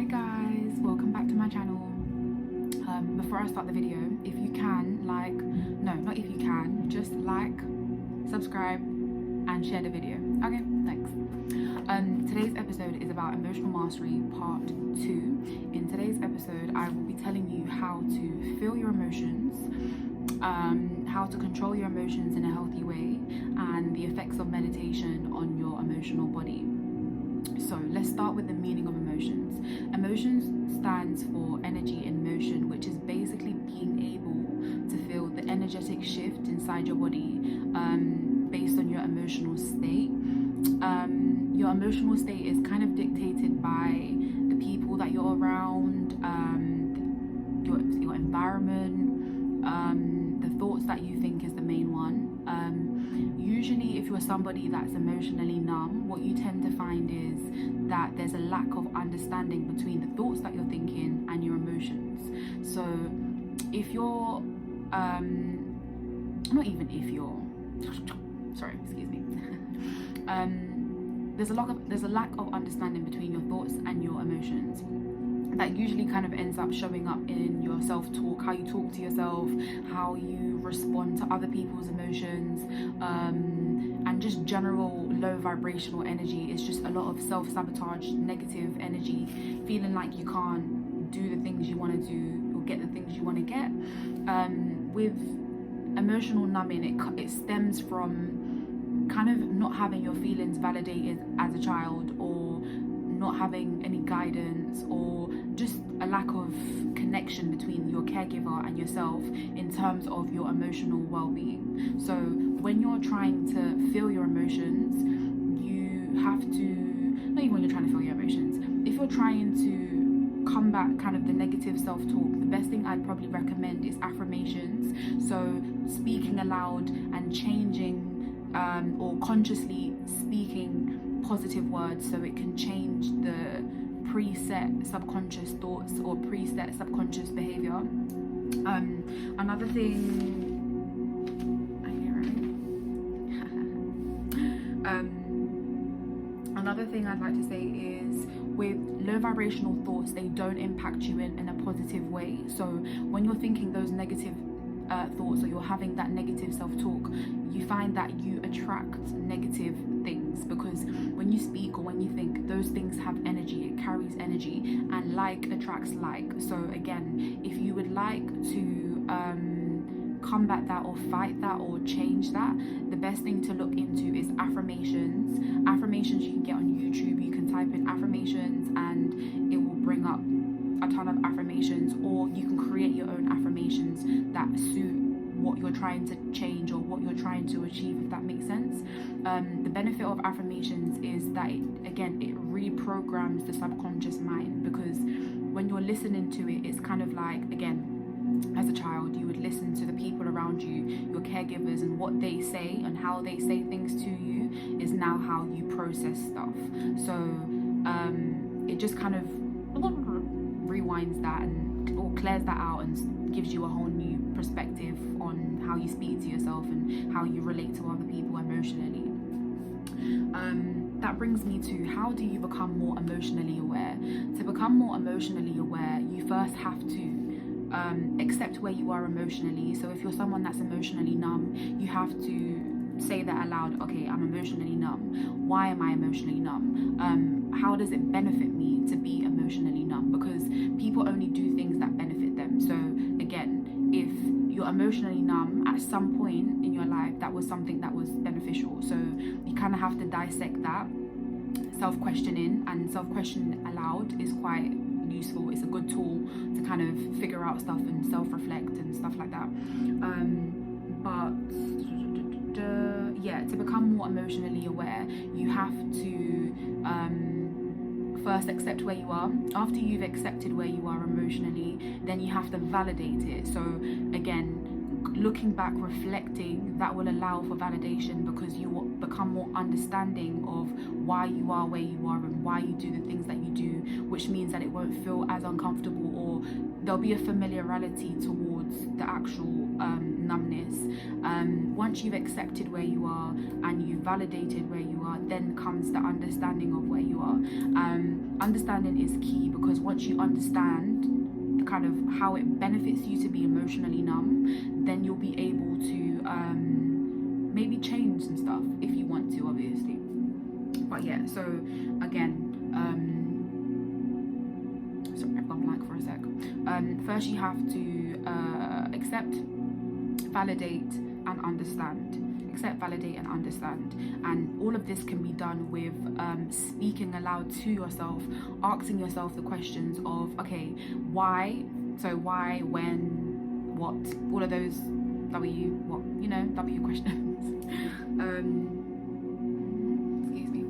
guys, welcome back to my channel. Before I start the video, if you can, just like, subscribe and share the video. Okay, thanks. Today's episode is about emotional mastery part 2. In today's episode, I will be telling you how to feel your emotions, how to control your emotions in a healthy way, and the effects of meditation on your emotional body. So let's start with the meaning of emotions. Emotions stands for energy in motion, which is basically being able to feel the energetic shift inside your body based on your emotional state. Your emotional state is kind of dictated by the people that you're around, your environment, the thoughts that you think is the main one. Usually if you're somebody that's emotionally numb, what you tend to find is that there's a lack of understanding between the thoughts that you're thinking and your emotions. So if you're there's a lack of understanding between your thoughts and your emotions. That usually kind of ends up showing up in your self-talk, how you talk to yourself, how you respond to other people's emotions, and just general low vibrational energy. It's just a lot of self-sabotage, negative energy, feeling like you can't do the things you want to do or get the things you want to get. With emotional numbing, it stems from kind of not having your feelings validated as a child, or not having any guidance, or just a lack of connection between your caregiver and yourself in terms of your emotional well-being. So when you're trying to feel your emotions, you have to, not even when you're trying to feel your emotions, if you're trying to combat kind of the negative self-talk, the best thing I'd probably recommend is affirmations. So speaking aloud and changing or consciously speaking positive words, so it can change the preset subconscious thoughts or preset subconscious behavior. Another thing another thing I'd like to say is, with low vibrational thoughts, they don't impact you in a positive way. So when you're thinking those negative thoughts, or you're having that negative self-talk, you find that you attract negative things, because when you speak or when you think, those things have energy, it carries energy, and like attracts like. So again, if you would like to combat that or fight that or change that, the best thing to look into is affirmations. You can get on YouTube, you can type in affirmations and it will bring up a ton of affirmations, or you can create your own affirmations that suit what you're trying to change or what you're trying to achieve, if that makes sense. The benefit of affirmations is that it reprograms the subconscious mind, because when you're listening to it, it's kind of like, again, as a child, you would listen to the people around you, your caregivers, and what they say and how they say things to you is now how you process stuff. So it just kind of rewinds that or clears that out and gives you a whole new perspective on how you speak to yourself and how you relate to other people emotionally. That brings me to, how do you become more emotionally aware? To become more emotionally aware, you first have to accept where you are emotionally. So if you're someone that's emotionally numb, you have to say that aloud. Okay, I'm emotionally numb. Why am I emotionally numb? How does it benefit me to be emotionally numb? Because people only do things that benefit them. So again, if you're emotionally numb, at some point in your life that was something that was beneficial. So you kind of have to dissect that. Self-questioning and self-questioning aloud is quite useful. It's a good tool to kind of figure out stuff and self-reflect and stuff like that. To become more emotionally aware, you have to first accept where you are. After you've accepted where you are emotionally, then you have to validate it. So again, looking back, reflecting, that will allow for validation, because you will become more understanding of why you are where you are and why you do the things that you do, which means that it won't feel as uncomfortable, or there'll be a familiarity towards the actual numbness. Once you've accepted where you are and you've validated where you are, then comes the understanding of where you are. Understanding is key, because once you understand kind of how it benefits you to be emotionally numb, then you'll be able to maybe change some stuff if you want to, obviously. But yeah, so again, sorry, I've gone blank for a sec. First you have to accept, validate and understand. Accept, validate and understand. And all of this can be done with speaking aloud to yourself, asking yourself the questions of, okay, why, so why, when, what, all of those W questions. Excuse me.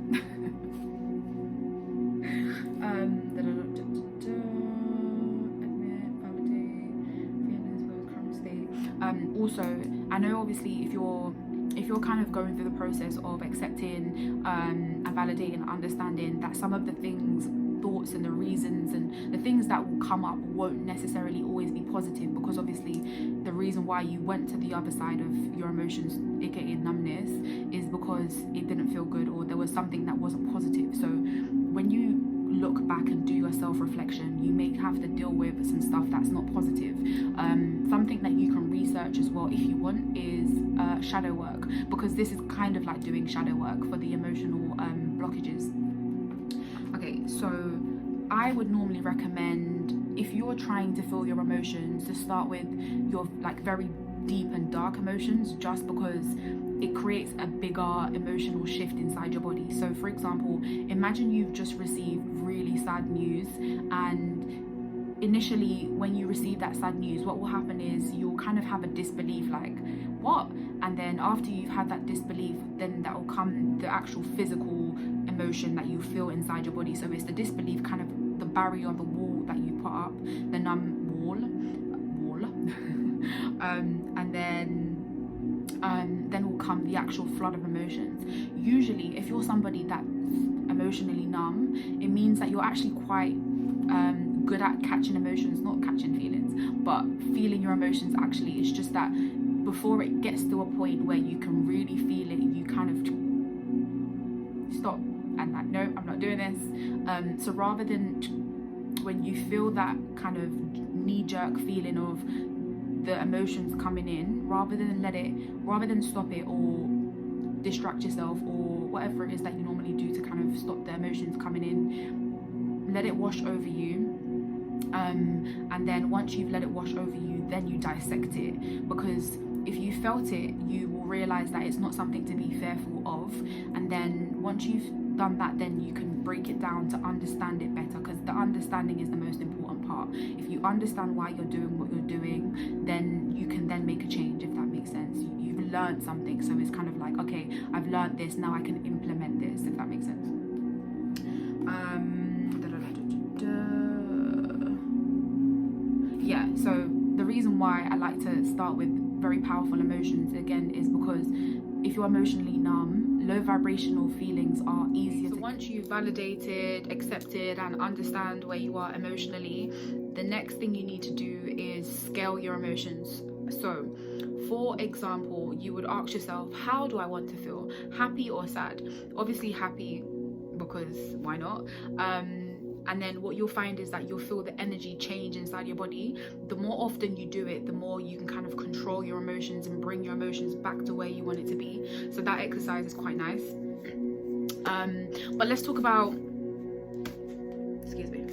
Admit, validate, feelings, current state. Also, I know obviously if you're kind of going through the process of accepting and validating and understanding, that some of the things, thoughts and the reasons and the things that will come up won't necessarily always be positive, because obviously the reason why you went to the other side of your emotions, aka numbness, is because it didn't feel good or there was something that wasn't positive. So when you look back and do your self-reflection, you may have to deal with some stuff that's not positive. Something that you can research as well if you want is shadow work, because this is kind of like doing shadow work for the emotional blockages. Okay, so I would normally recommend, if you're trying to feel your emotions, to start with your like very deep and dark emotions, just because it creates a bigger emotional shift inside your body. So for example, imagine you've just received really sad news, and initially when you receive that sad news, what will happen is you'll kind of have a disbelief, like, what? And then after you've had that disbelief, then that will come the actual physical emotion that you feel inside your body. So it's the disbelief, kind of the barrier, the wall that you put up, the numb wall and then will come the actual flood of emotions. Usually if you're somebody that's emotionally numb, it means that you're actually quite good at catching emotions, not catching feelings, but feeling your emotions. Actually, it's just that before it gets to a point where you can really feel it, you kind of stop and like, no, I'm not doing this. So rather than when you feel that kind of knee-jerk feeling of the emotions coming in, rather than stop it or distract yourself or whatever it is that you normally do to kind of stop the emotions coming in, let it wash over you. And then once you've let it wash over you, then you dissect it, because if you felt it, you will realize that it's not something to be fearful of. And then once you've done that, then you can break it down to understand it better, because the understanding is the most important part. If you understand why you're doing what you're doing, then you can then make a change, if that makes sense. You've learned something, so it's kind of like, okay, I've learned this, now I can implement this, if that makes sense. Yeah, so the reason why I like to start with very powerful emotions again is because if you're emotionally numb, low vibrational feelings are easier. So once you've validated, accepted and understand where you are emotionally, the next thing you need to do is scale your emotions. So for example, you would ask yourself, how do I want to feel? Happy or sad? Obviously happy, because why not? And then what you'll find is that you'll feel the energy change inside your body. The more often you do it, the more you can kind of control your emotions and bring your emotions back to where you want it to be. So that exercise is quite nice. But let's talk about, excuse me.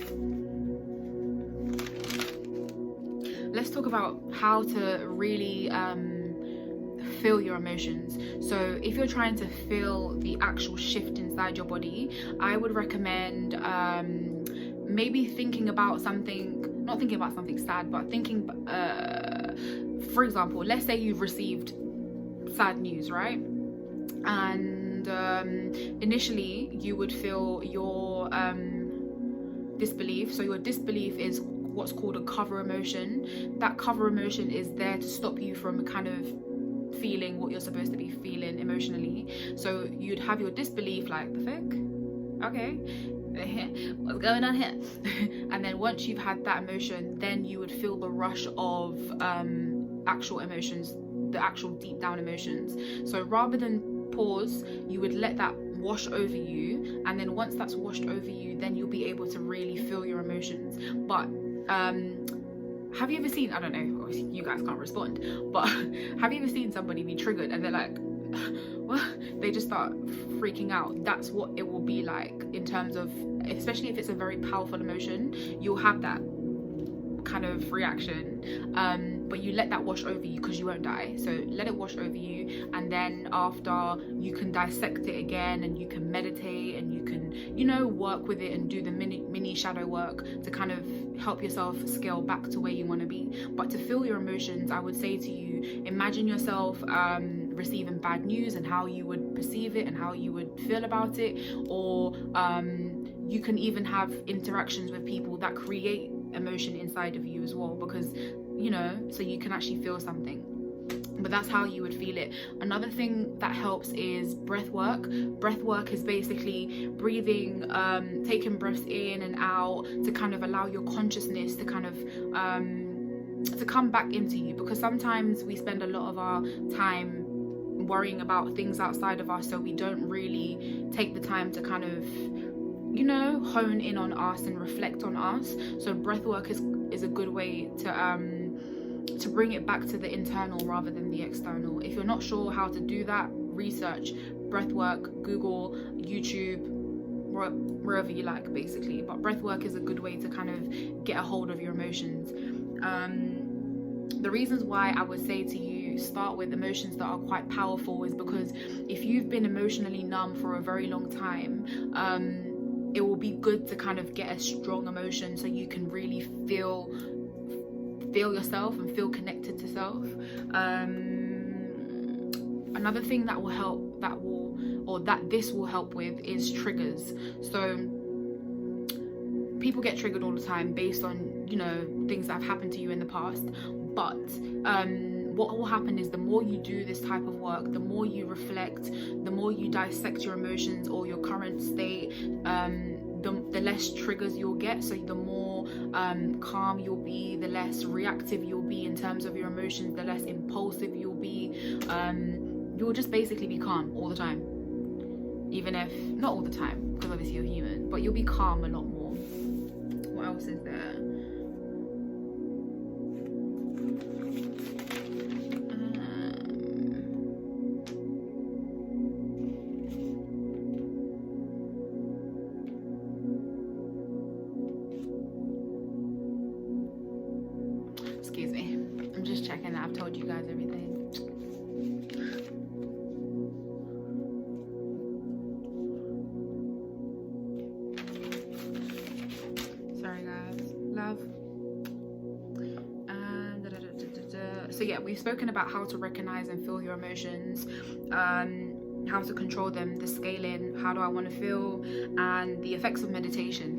Let's talk about how to really feel your emotions. So if you're trying to feel the actual shift inside your body, I would recommend maybe thinking about something, not thinking about something sad, but thinking, for example, let's say you've received sad news, right? And initially you would feel your disbelief. So your disbelief is what's called a cover emotion. That cover emotion is there to stop you from kind of feeling what you're supposed to be feeling emotionally. So you'd have your disbelief, like, the fuck? Okay, what's going on here? And then once you've had that emotion, then you would feel the rush of actual emotions, the actual deep down emotions. So rather than pause, you would let that wash over you, and then once that's washed over you, then you'll be able to really feel your emotions. But have you ever seen, I don't know, obviously you guys can't respond, but have you ever seen somebody be triggered and they're like, well, they just start freaking out? That's what it will be like in terms of, especially if it's a very powerful emotion, you'll have that kind of reaction, but you let that wash over you because you won't die. So let it wash over you, and then after, you can dissect it again, and you can meditate, and you can, you know, work with it and do the mini shadow work to kind of help yourself scale back to where you want to be. But to feel your emotions, I would say to you, imagine yourself receiving bad news and how you would perceive it and how you would feel about it. Or you can even have interactions with people that create emotion inside of you as well, because, you know, so you can actually feel something. But that's how you would feel it. Another thing that helps is breath work. Breath work is basically breathing, taking breaths in and out to kind of allow your consciousness to kind of to come back into you, because sometimes we spend a lot of our time worrying about things outside of us, so we don't really take the time to kind of, you know, hone in on us and reflect on us. So breath work is a good way to bring it back to the internal rather than the external. If you're not sure how to do that, research breath work, Google, YouTube, wherever you like, basically. But breath work is a good way to kind of get a hold of your emotions. The reasons why I would say to you start with emotions that are quite powerful is because if you've been emotionally numb for a very long time, it will be good to kind of get a strong emotion so you can really feel yourself and feel connected to self. Another thing that will help, that this will help with, is triggers. So people get triggered all the time based on, you know, things that have happened to you in the past. But what will happen is the more you do this type of work, the more you reflect, the more you dissect your emotions or your current state, the less triggers you'll get. So the more calm you'll be, the less reactive you'll be in terms of your emotions, the less impulsive you'll be. You'll just basically be calm all the time, even if not all the time, because obviously you're human, but you'll be calm a lot more. What else is there? Excuse me, I'm just checking that I've told you guys everything. Sorry guys, love. So yeah, we've spoken about how to recognize and feel your emotions, how to control them, the scaling, how do I want to feel, and the effects of meditation.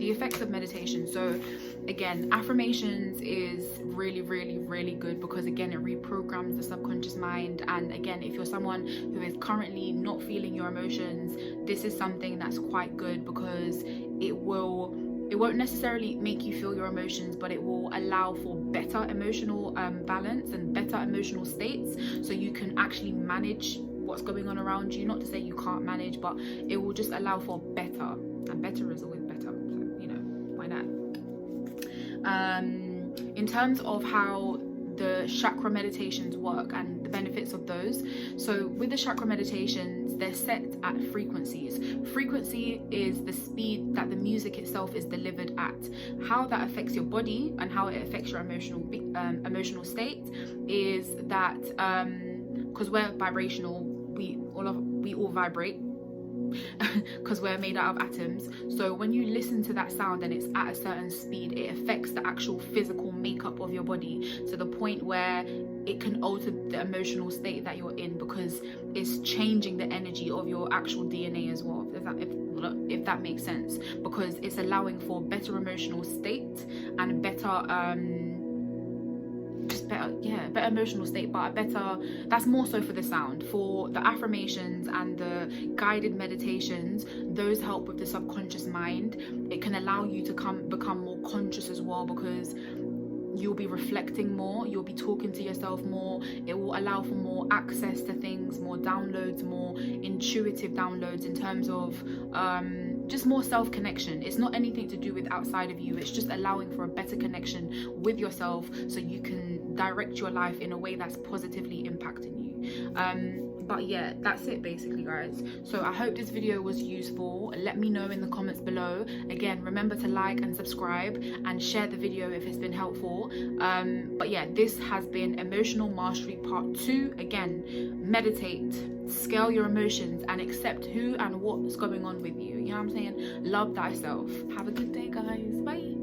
So again, affirmations is really, really, really good, because again, it reprograms the subconscious mind. And again, if you're someone who is currently not feeling your emotions, this is something that's quite good, because it won't necessarily make you feel your emotions, but it will allow for better emotional balance and better emotional states, so you can actually manage what's going on around you. Not to say you can't manage, but it will just allow for better, and better is always better, so you know, why not? In terms of how the chakra meditations work and the benefits of those, so with the chakra meditations, they're set at frequencies. Frequency is the speed that the music itself is delivered at. How that affects your body and how it affects your emotional state is that because we're vibrational, we all vibrate, because we're made out of atoms. So when you listen to that sound and it's at a certain speed, it affects the actual physical makeup of your body to the point where it can alter the emotional state that you're in, because it's changing the energy of your actual DNA as well, if if that makes sense, because it's allowing for better emotional state and better better emotional state, but a better, that's more so for the sound. For the affirmations and the guided meditations, those help with the subconscious mind. It can allow you to become more conscious as well, because you'll be reflecting more, you'll be talking to yourself more. It will allow for more access to things, more downloads, more intuitive downloads in terms of just more self-connection. It's not anything to do with outside of you, it's just allowing for a better connection with yourself so you can direct your life in a way that's positively impacting you. But yeah, that's it basically, guys. So I hope this video was useful. Let me know in the comments below. Again, remember to like and subscribe and share the video if it's been helpful. But yeah, this has been Emotional Mastery Part 2. Again, meditate, scale your emotions, and accept who and what's going on with you. You know what I'm saying? Love thyself. Have a good day, guys. Bye.